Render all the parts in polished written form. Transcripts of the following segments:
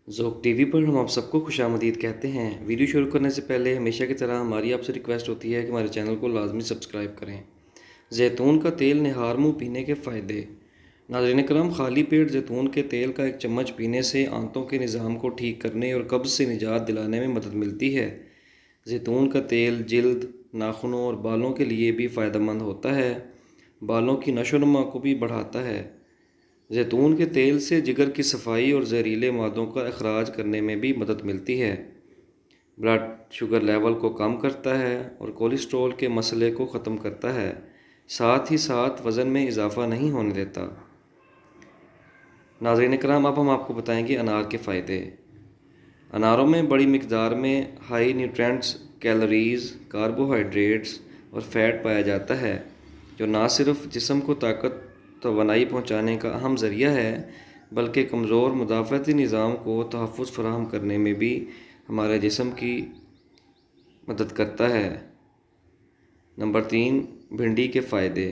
ज़ोक TV पर हम आप सबको खुशामदीद कहते हैं। वीडियो शुरू करने से पहले हमेशा की तरह हमारी आपसे रिक्वेस्ट होती है कि हमारे चैनल को लाजमी सब्सक्राइब करें। जैतून का तेल निहार मुँह पीने के फ़ायदे। नाज़रीन करम, खाली पेट जैतून के तेल का एक चम्मच पीने से आंतों के निज़ाम को ठीक करने और कब्ज़ से निजात दिलाने में मदद मिलती है। जैतून का तेल जिल्द, नाखूनों और बालों के लिए भी फ़ायदेमंद होता है। बालों की नशोनुमा को भी बढ़ाता है। जैतून के तेल से जिगर की सफाई और जहरीले मादों का अखराज करने में भी मदद मिलती है। ब्लड शुगर लेवल को कम करता है और कोलेस्ट्रॉल के मसले को ख़त्म करता है। साथ ही साथ वज़न में इजाफ़ा नहीं होने देता। नाज़रीन कराम, अब हम आपको बताएंगे अनार के फ़ायदे। अनारों में बड़ी मिकदार में हाई न्यूट्रिएंट्स, कैलोरीज़, कार्बोहाइड्रेट्स और फ़ैट पाया जाता है, जो ना सिर्फ जिस्म को ताकत तवानाई पहुँचाने का अहम ज़रिया है, बल्कि कमज़ोर मुदाफ़ती निज़ाम को तहफ़्फ़ुज़ फ़राहम करने में भी हमारे जिस्म की मदद करता है। नंबर 3, भिंडी के फ़ायदे।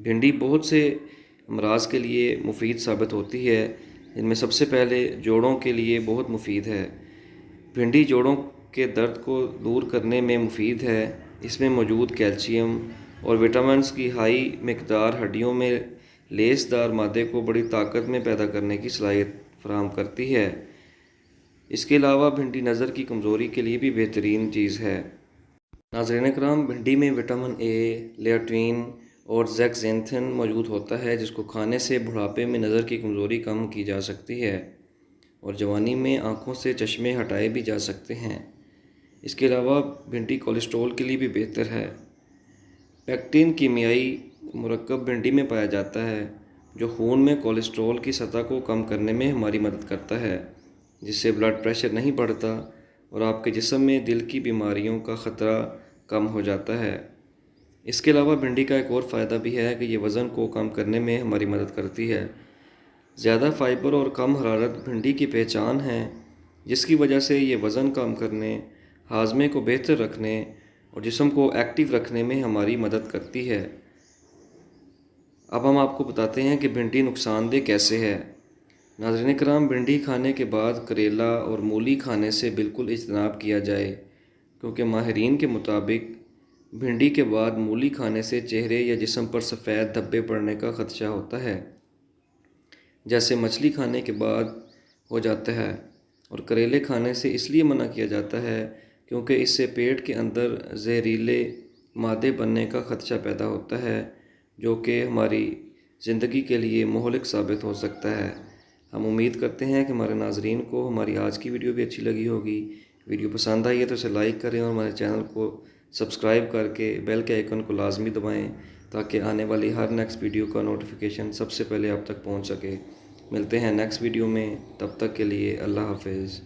भिंडी बहुत से अमराज के लिए मुफीद साबित होती है। इनमें सबसे पहले जोड़ों के लिए बहुत मुफीद है। भिंडी जोड़ों के दर्द को दूर करने में मुफीद है। इसमें मौजूद कैल्शियम और विटामिन्स की हाई मिकदार हड्डियों में लेसदार मादे को बड़ी ताकत में पैदा करने की सलाहियत फराहम करती है। इसके अलावा भिंडी नज़र की कमज़ोरी के लिए भी बेहतरीन चीज़ है। नाज़रीन कराम, भिंडी में विटामिन ए, लेट्रिन और ज़ेक्सेंथिन मौजूद होता है, जिसको खाने से बुढ़ापे में नज़र की कमज़ोरी कम की जा सकती है और जवानी में आँखों से चश्मे हटाए भी जा सकते हैं। इसके अलावा भिंडी कोलेस्ट्रॉल के लिए भी बेहतर है। पेक्टिन कीमियाई मुरक्कब भिंडी में पाया जाता है, जो खून में कोलेस्ट्रॉल की सतह को कम करने में हमारी मदद करता है, जिससे ब्लड प्रेशर नहीं बढ़ता और आपके जिस्म में दिल की बीमारियों का ख़तरा कम हो जाता है। इसके अलावा भिंडी का एक और फ़ायदा भी है कि ये वज़न को कम करने में हमारी मदद करती है। ज़्यादा फाइबर और कम हरारत भिंडी की पहचान है, जिसकी वजह से ये वज़न कम करने, हाजमे को बेहतर रखने और जिस्म को एक्टिव रखने में हमारी मदद करती है। अब हम आपको बताते हैं कि भिंडी नुकसानदेह कैसे है। नाज़रीन कराम, भिंडी खाने के बाद करेला और मूली खाने से बिल्कुल इज्तनाब किया जाए, क्योंकि माहिरीन के मुताबिक भिंडी के बाद मूली खाने से चेहरे या जिस्म पर सफ़ेद धब्बे पड़ने का ख़दशा होता है, जैसे मछली खाने के बाद हो जाता है। और करेले खाने से इसलिए मना किया जाता है क्योंकि इससे पेट के अंदर जहरीले मादे बनने का ख़दशा पैदा होता है, जो कि हमारी ज़िंदगी के लिए मुहलिक साबित हो सकता है। हम उम्मीद करते हैं कि हमारे नाज़रीन को हमारी आज की वीडियो भी अच्छी लगी होगी। वीडियो पसंद आई है तो इसे लाइक करें और हमारे चैनल को सब्सक्राइब करके बेल के आइकन को लाजमी दबाएं, ताकि आने वाली हर नेक्स्ट वीडियो का नोटिफिकेशन सबसे पहले आप तक पहुंच सके। मिलते हैं नेक्स्ट वीडियो में, तब तक के लिए अल्लाह हाफिज़।